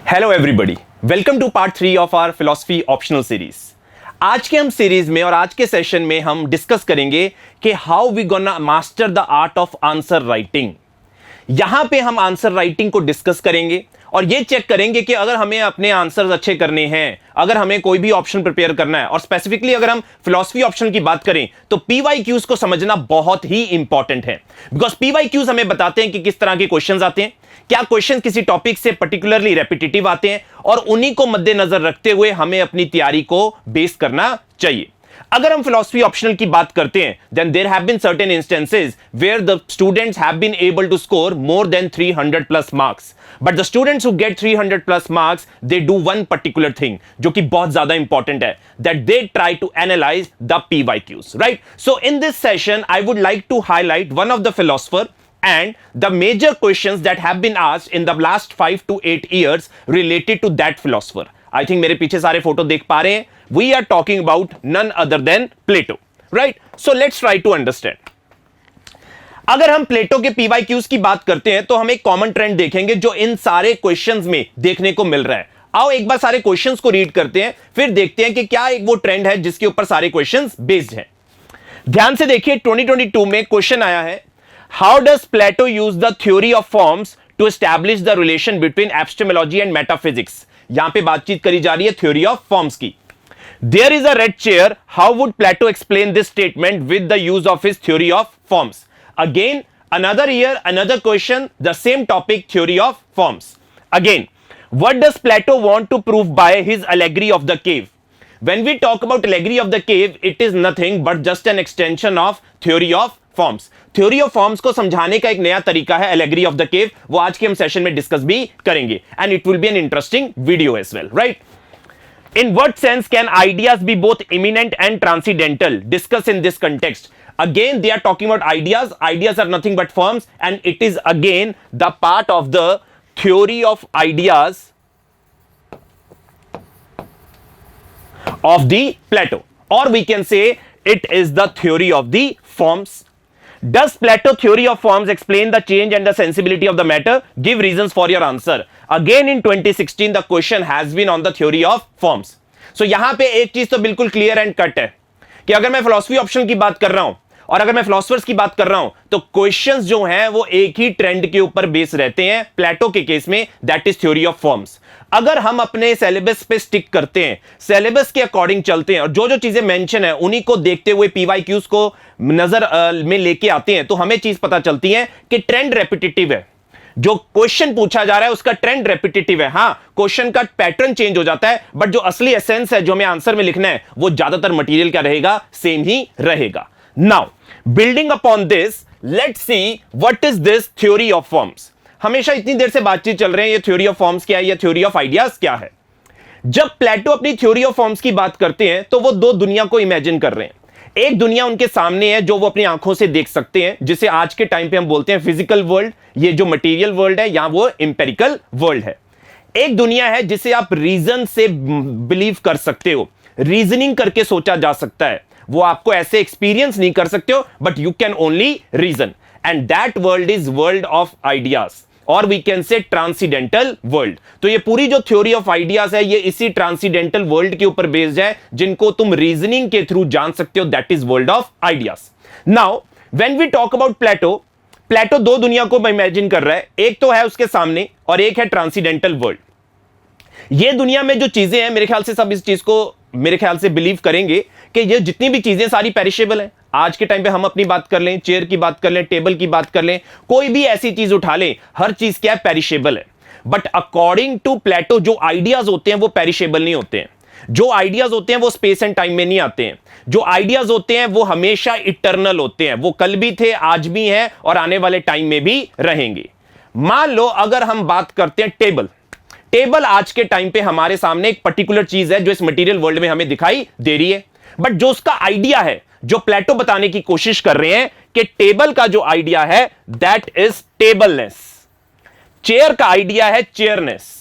Hello everybody, welcome to part 3 of our philosophy optional series. आज के हम series में और आज के सेशन में हम डिस्कस करेंगे कि how we gonna master the art of answer writing. यहां पे हम आंसर राइटिंग को डिस्कस करेंगे और ये चेक करेंगे कि अगर हमें अपने आंसर्स अच्छे करने हैं, अगर हमें कोई भी ऑप्शन प्रिपेयर करना है, और स्पेसिफिकली अगर हम फिलॉसफी ऑप्शन की बात करें तो पीवाईक्यूज को समझना बहुत ही इंपॉर्टेंट है। बिकॉज पीवाईक्यूज हमें बताते हैं कि किस तरह के क्वेश्चंस आते हैं, क्या क्वेश्चन किसी टॉपिक से पर्टिकुलरली रेपिटेटिव आते हैं, और उन्हीं को मद्देनजर रखते हुए हमें अपनी तैयारी को बेस करना चाहिए। अगर हम फिलॉसफी ऑप्शनल की बात करते हैं, then there have been certain instances where the students have been able to score more than 300 plus marks. But the students who get 300 plus marks, they do one particular thing, जो कि बहुत ज्यादा important है, that they try to analyze the PYQs, right? So in this session, I would like to highlight one of the philosopher and the major questions that have been asked in the last 5 to 8 years related to that philosopher. I think मेरे पीछे सारे photo देख पा रहे हैं। We are talking about none other than Plato, right? So let's try to understand. अगर हम प्लेटो के पीवाईक्यूज की बात करते हैं तो हम एक कॉमन ट्रेंड देखेंगे जो इन सारे क्वेश्चंस में देखने को मिल रहा है। आओ एक बार सारे क्वेश्चंस को रीड करते हैं, फिर देखते हैं कि क्या एक वो ट्रेंड है जिसके ऊपर सारे क्वेश्चंस बेस्ड हैं। ध्यान से देखिए, 2022 में क्वेश्चन आया है, how does Plato use the theory of forms to establish the relation between epistemology and metaphysics. यहां पे बातचीत करी जा रही है थ्योरी ऑफ फॉर्म्स की। There is a red chair. How would Plato explain this statement with the use of his theory of forms? Again, another year, another question, the same topic, theory of forms. Again, what does Plato want to prove by his allegory of the cave? When we talk about allegory of the cave, it is nothing but just an extension of theory of forms. Theory of forms को समझाने का एक नया तरीका है allegory of the cave. वो आज के हम सेशन में डिस्कस भी करेंगे, and it will be an interesting video as well, right? In what sense can ideas be both immanent and transcendental? Discuss in this context. Again, they are talking about ideas. Ideas are nothing but forms, and it is again the part of the theory of ideas of the Plato, or we can say it is the theory of the forms. Does Plato theory of forms explain the change and the sensibility of the matter? Give reasons for your answer. Again in 2016 the question has been on the theory of forms. So यहां पे एक चीज तो बिल्कुल clear and cut है कि अगर मैं फिलॉसफी ऑप्शन की बात कर रहा हूं और अगर मैं फिलोसफर्स की बात कर रहा हूं तो क्वेश्चंस जो हैं वो एक ही ट्रेंड के ऊपर बेस रहते हैं। प्लेटो के केस में that is theory of forms. अगर हम अपने सिलेबस पे स्टिक करते हैं, सिलेबस के अकॉर्डिंग चलते हैं और जो जो चीजें मेंशन है उन्हीं को देखते हुए पीवाईक्यूज को नजर में लेके आते हैं, तो हमें चीज पता चलती है कि ट्रेंड रेपिटेटिव है। जो क्वेश्चन पूछा जा रहा है उसका ट्रेंड रेपिटेटिव है। हां, क्वेश्चन का पैटर्न चेंज हो जाता है, बट जो असली एसेंस है जो हमें आंसर में लिखना है वो ज्यादातर मटेरियल क्या रहेगा, सेम ही रहेगा। Now building upon this, let's see what is this theory of forms. हमेशा इतनी देर से बातचीत चल रही है ये थ्योरी ऑफ फॉर्म्स क्या है, ये थ्योरी ऑफ आइडियाज क्या है। जब प्लेटो अपनी थ्योरी ऑफ फॉर्म्स की बात करते हैं तो वो दो दुनिया को इमेजिन कर रहे हैं। एक दुनिया उनके सामने है जो वो अपनी आंखों से देख सकते हैं, जिसे आज के टाइम पे हम बोलते हैं फिजिकल वर्ल्ड। ये जो मटेरियल वर्ल्ड है यहां वो एम्पिरिकल वर्ल्ड है। एक दुनिया है जिसे आप रीजन से बिलीव कर सकते हो, रीजनिंग करके सोचा जा सकता है। वो आपको ऐसे एक्सपीरियंस नहीं कर सकते हो, but you can only reason, and that world is world of ideas, और we can say transcendental world. तो ये पूरी जो थ्योरी ऑफ आइडियाज है ये इसी ट्रांसीडेंटल वर्ल्ड के ऊपर बेस्ड है, जिनको तुम रीजनिंग के थ्रू जान सकते हो। That is world of ideas. Now when we talk about Plato, Plato दो दुनिया को इमेजिन कर रहा है। एक तो है उसके सामने और एक है ट्रांसीडेंटल वर्ल्ड। ये दुनिया में जो चीजें हैं, मेरे ख्याल से सब इस चीज को मेरे ख्याल से बिलीव करेंगे कि ये जितनी भी चीजें सारी पेरिशेबल हैं। आज के टाइम पे हम अपनी बात कर लें, चेयर की बात कर लें, टेबल की बात कर लें, कोई भी ऐसी चीज उठा लें, हर चीज क्या है, पेरिशेबल है। बट अकॉर्डिंग टू प्लेटो जो आइडियाज होते हैं वो पेरिशेबल नहीं होते हैं। जो आइडियाज होते हैं वो स्पेस एंड टाइम में नहीं आते हैं। जो आइडियाज होते हैं वो हमेशा इटर्नल होते हैं। वो कल भी थे, आज भी हैं और आने वाले टाइम में भी रहेंगे। मान लो अगर हम बात करते हैं टेबल, टेबल आज के टाइम पे हमारे सामने एक पर्टिकुलर चीज है जो इस मटेरियल वर्ल्ड में हमें दिखाई दे रही है, बट जो उसका आइडिया है, जो प्लेटो बताने की कोशिश कर रहे हैं कि टेबल का जो आइडिया है दैट इज टेबलनेस, चेयर का आइडिया है चेयरनेस।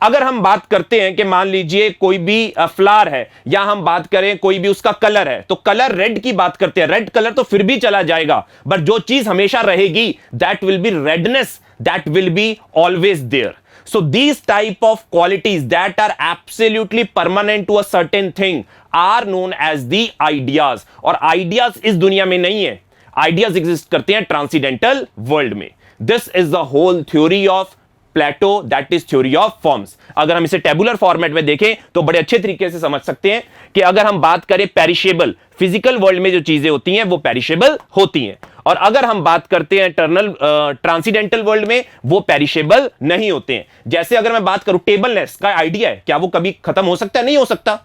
अगर हम बात करते हैं कि मान लीजिए कोई भी फ्लावर है, या हम बात करें कोई भी उसका कलर है, तो कलर रेड की बात करते हैं, रेड कलर तो फिर भी चला जाएगा, बट जो चीज हमेशा रहेगी that will be redness, that will be always there. So these type of qualities that are absolutely permanent to a certain thing are known as the ideas. और ideas इस दुनिया में नहीं है, ideas exist करते हैं ट्रांसीडेंटल वर्ल्ड में. This is the whole theory of Plato, that is theory of forms. अगर हम इसे टेबुलर फॉर्मेट में देखें तो बड़े अच्छे तरीके से समझ सकते हैं कि अगर हम बात करें पेरिशेबल, फिजिकल वर्ल्ड में जो चीजें होती हैं वो पेरिशेबल होती हैं, और अगर हम बात करते हैं इटर्नल ट्रांसीडेंटल वर्ल्ड में वो पेरिशेबल नहीं होते हैं. जैसे अगर मैं बात करूं टेबलनेस का आइडिया है, क्या वो कभी खत्म हो सकता है? नहीं हो सकता,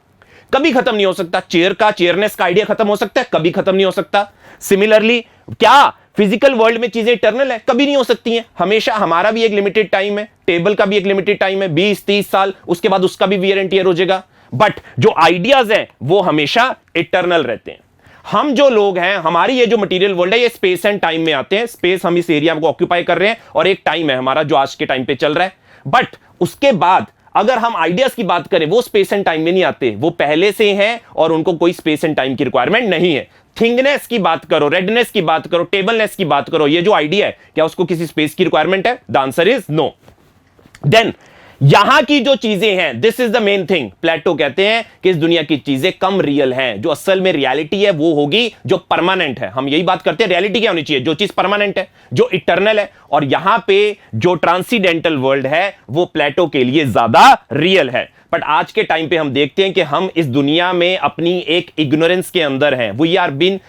कभी खत्म नहीं हो सकता. चेयर का, चेयरनेस का आइडिया खत्म हो सकता है? कभी खत्म नहीं हो सकता. सिमिलरली क्या फिजिकल वर्ल्ड में चीजें इटर्नल है? कभी नहीं हो सकती हैं. हमेशा हमारा भी एक लिमिटेड टाइम है, टेबल का भी एक लिमिटेड टाइम है, 20-30 साल, उसके बाद उसका भी वियर एंड टियर हो जाएगा. बट जो आइडियाज हैं वो हमेशा इटर्नल रहते हैं. हम जो लोग हैं, हमारी ये जो मटेरियल वर्ल्ड है, ये स्पेस एंड टाइम में आते हैं. स्पेस, हम इस एरिया को ऑक्यूपाई कर रहे हैं, और एक टाइम है हमारा जो आज के टाइम पे चल रहा है. बट उसके बाद अगर हम आइडियाज की बात करें, वो स्पेस एंड टाइम में नहीं आते, वो पहले से हैं और उनको कोई स्पेस एंड टाइम की रिक्वायरमेंट नहीं है. थिंगनेस की बात करो, रेडनेस की बात करो, टेबलनेस की बात करो, ये जो आइडिया है, क्या उसको किसी स्पेस की रिक्वायरमेंट है? The answer is no. Then यहां की जो चीजें हैं, this is the main thing. Plato कहते हैं कि इस दुनिया की चीजें कम रियल हैं. जो असल में रियलिटी है वो होगी जो परमानेंट है. हम यही बात करते हैं, रियलिटी क्या होनी चाहिए? जो चीज परमानेंट है, जो इटर्नल है. और यहां पे जो ट्रांसीडेंटल वर्ल्ड है वो प्लेटो के लिए ज्यादा रियल है. बट आज के टाइम पे हम देखते हैं कि हम इस दुनिया में अपनी एक इग्नोरेंस के अंदर हैं. We are been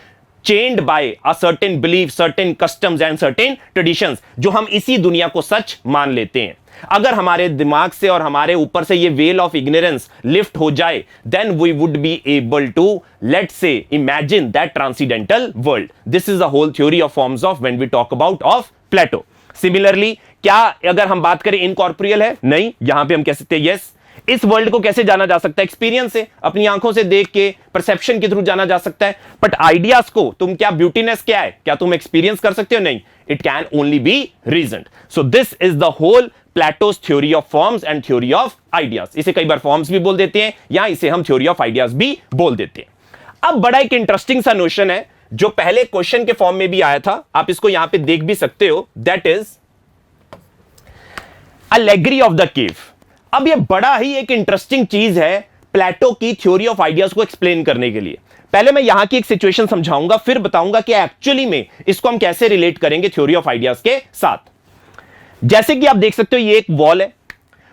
chained by a certain belief, certain customs and certain traditions, जो हम इसी दुनिया को सच मान लेते हैं. अगर हमारे दिमाग से और हमारे ऊपर से ये वेल ऑफ इग्नोरेंस लिफ्ट हो जाए, then we would be able to, let's say, imagine that transcendental world. This is the whole theory of forms of when we talk about of Plato. Similarly, क्या अगर हम बात करें incorporeal है? नहीं. यहां पे हम कह सकते हैं यस. इस वर्ल्ड को कैसे जाना जा सकता है? एक्सपीरियंस से, अपनी आंखों से देख के, परसेप्शन के थ्रू जाना जा सकता है. बट आइडियाज को तुम, क्या ब्यूटीनेस क्या है, क्या तुम एक्सपीरियंस कर सकते हो? नहीं. It can only be reason. So this is the whole Plato's theory of forms and theory of ideas. इसे कई बार फॉर्म्स भी बोल देते हैं, या इसे हम थ्योरी ऑफ आइडियाज भी बोल देते हैं. अब बड़ा एक इंटरेस्टिंग सा नोशन है जो पहले क्वेश्चन के फॉर्म में भी आया था, आप इसको यहां पे देख भी सकते हो. That is allegory of the cave. अब ये बड़ा ही एक इंटरेस्टिंग चीज है प्लेटो की थ्योरी ऑफ आइडियाज को एक्सप्लेन करने के लिए. पहले मैं यहां की एक सिचुएशन समझाऊंगा, फिर बताऊंगा कि एक्चुअली में इसको हम कैसे रिलेट करेंगे थ्योरी ऑफ आइडियाज के साथ. जैसे कि आप देख सकते हो, ये एक वॉल है,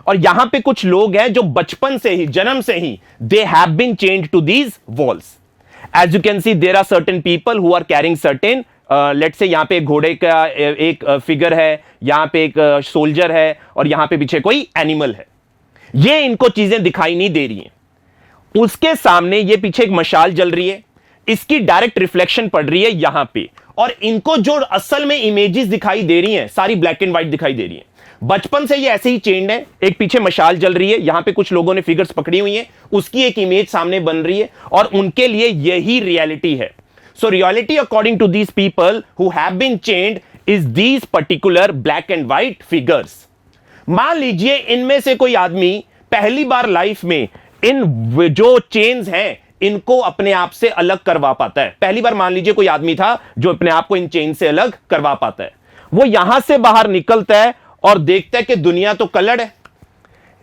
और यहां पे कुछ लोग हैं जो बचपन से ही, जन्म से ही, they have been chained to these walls. As you can see, there are certain people who are carrying certain, let's say यहां पे एक घोड़े का एक फिगर है, यहां पे एक सोल्जर है, और यहां पे पीछे कोई एनिमल है. ये इनको चीजें दिखाई नहीं दे रही हैं. उसके सामने ये पीछे एक मशाल जल रही है, इसकी डायरेक्ट रिफ्लेक्शन पड़ रही है यहां पे, और इनको जो असल में इमेजेस दिखाई दे रही हैं सारी ब्लैक एंड व्हाइट दिखाई दे रही हैं. बचपन से ये ऐसे ही चेंड है. एक पीछे मशाल जल रही है, यहां पे कुछ लोगों ने फिगर्स पकड़ी हुई हैं, उसकी एक इमेज सामने बन रही है, और उनके लिए यही रियलिटी है. सो reality according to these people who have been chained is these particular black and white figures. मान लीजिए इनमें से कोई आदमी पहली बार लाइफ में इन जो चेन्स हैं इनको अपने आप से अलग करवा पाता है. पहली बार मान लीजिए कोई आदमी था जो अपने आप को इन चेन से अलग करवा पाता है. वो यहां से बाहर निकलता है और देखता है कि दुनिया तो कलर है,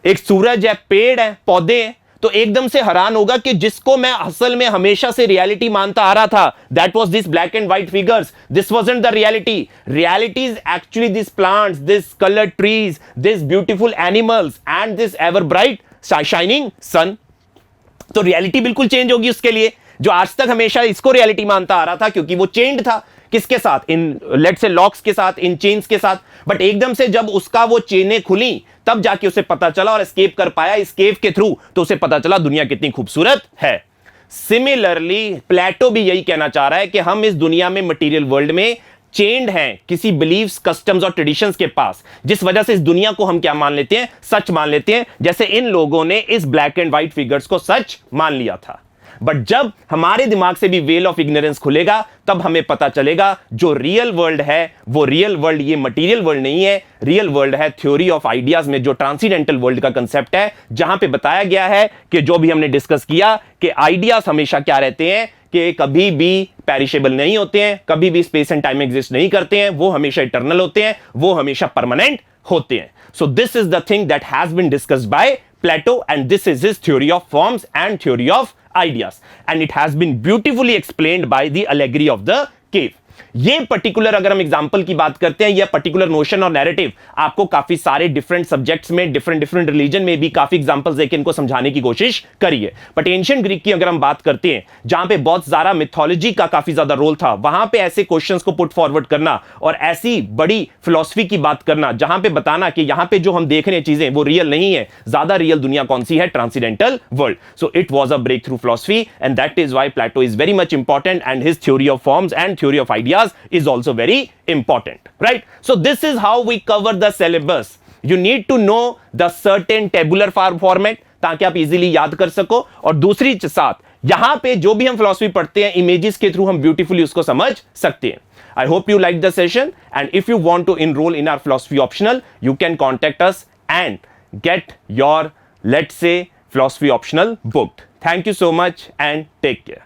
एक सूरज है, पेड़ है, पौधे हैं, तो एकदम से हैरान होगा कि जिसको मैं असल में हमेशा से रियलिटी मानता आ रहा था, that was this black and white figures, this wasn't the reality. Reality is actually this plants, this coloured trees, this beautiful animals and this ever bright shining sun. तो रियलिटी बिल्कुल चेंज होगी उसके लिए, जो आज तक हमेशा इसको रियलिटी मानता आ रहा था, क्योंकि वो चेंज था. किसके साथ? इन लेट्स से लॉक्स के साथ, इन चेन्स के साथ. बट एकदम से जब उसका वो चेनें खुली, तब जाके उसे पता चला और एस्केप कर पाया इस केव के थ्रू, तो उसे पता चला दुनिया कितनी खूबसूरत है. सिमिलरली प्लेटो भी यही कहना चाह रहा है कि हम इस दुनिया में, मटेरियल वर्ल्ड में चेन्ड हैं किसी बिलीव्स, कस्टम्स और ट्रेडिशंस के पास, जिस वजह से इस दुनिया को हम क्या मान लेते हैं? सच मान लेते हैं. जैसे इन लोगों ने इस ब्लैक एंड व्हाइट फिगर्स को सच मान लिया था. बट जब हमारे दिमाग से भी वेल ऑफ इग्नोरेंस खुलेगा, तब हमें पता चलेगा जो रियल वर्ल्ड है वो रियल वर्ल्ड ये मटेरियल वर्ल्ड नहीं है. रियल वर्ल्ड है थ्योरी ऑफ आइडियाज में जो ट्रांसीडेंटल वर्ल्ड का कंसेप्ट है, जहां पे बताया गया है कि जो भी हमने डिस्कस किया कि आइडियाज हमेशा क्या रहते हैं कि कभी भी पेरिशेबल नहीं होते हैं, कभी भी स्पेस एंड टाइम एग्जिस्ट नहीं करते हैं, वो हमेशा इटर्नल होते हैं, वो हमेशा परमानेंट होते हैं. So this is the thing that has been discussed by Plato, and this is his theory of forms and theory of ideas, and it has been beautifully explained by the allegory of the cave. ये particular अगर हम example की बात करते हैं, ये particular notion और narrative आपको काफी सारे डिफरेंट सब्जेक्ट्स में, डिफरेंट रिलीजन में भी काफी एग्जांपल्स देके इनको समझाने की कोशिश करी है. बट एंशिएंट ग्रीक की अगर हम बात करते हैं, जहां पे बहुत ज्यादा मिथोलॉजी का काफी ज्यादा रोल था, वहां पे ऐसे क्वेश्चंस को पुट फॉरवर्ड करना और ऐसी बड़ी फिलॉसफी की बात करना जहां पे बताना कि यहां पे जो हम देख रहे हैं चीजें वो रियल नहीं है, ज्यादा रियल दुनिया कौन सी है, transcendental world. So it was a breakthrough philosophy, and that is why Plato is very much important, and his theory of forms and theory of ideas is also very important, right? So this is how we cover the syllabus. You need to know the certain tabular format ताकि आप easily याद कर सको, और दूसरी साथ यहां पे जो भी हम फिलॉसफी पढ़ते हैं इमेजेस के थ्रू हम ब्यूटीफुली उसको समझ सकते हैं. I hope you liked the session, and if you want to enroll in our philosophy optional, you can contact us and get your, let's say, philosophy optional booked. Thank you so much and take care.